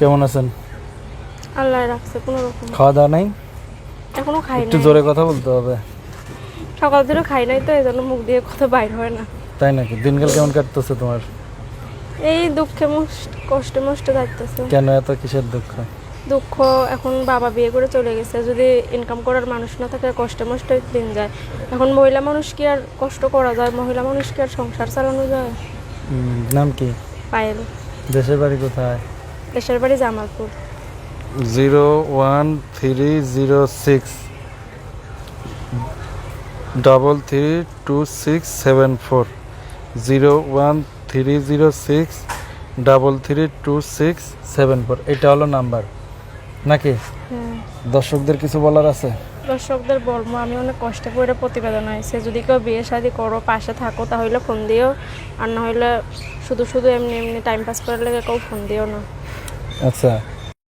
কেমন আছেন? আল্লাহ রাখছে কোনো রকম। খাওয়া দাওয়া নাই? এখনো খাই একটু নাই। জোরে কথা বলতে হবে। সকাল থেকে খাই নাই তো এজন্য মুখ দিয়ে কথা বাইর হয় না। তাই নাকি? দিনকাল কেমন কাটতেছে তোমার? এই দুঃখে কষ্টে যাইতেছে। কেন এত কিসের দুঃখ? দুঃখ এখন বাবা বিয়ে করে চলে গেছে, যদি ইনকাম করার মানুষ না থাকে কষ্টে দিন যায়। এখন মহিলা মানুষ কি আর কষ্ট করা যায়? মহিলা মানুষ কি আর সংসার চালানো যায়? নাম কি? পায়েল। দেশের বাড়ি কোথায়? দেশের বাড়ি জামালপুর। 01306 332674 01306 332674 এটা হলো নাম্বার নাকি? হ্যাঁ। দর্শকদের কিছু বলার আছে? দর্শকদের বলবো আমি অনেক কষ্টে করে প্রতিবেদন আইছে, যদি কেউ বিয়ে শাদী করো পাশে থাকো তাহলে ফোন দিও, আর না হলে শুধু এমনি টাইম পাস করার লেগে কেউ ফোন দিও না। আচ্ছা,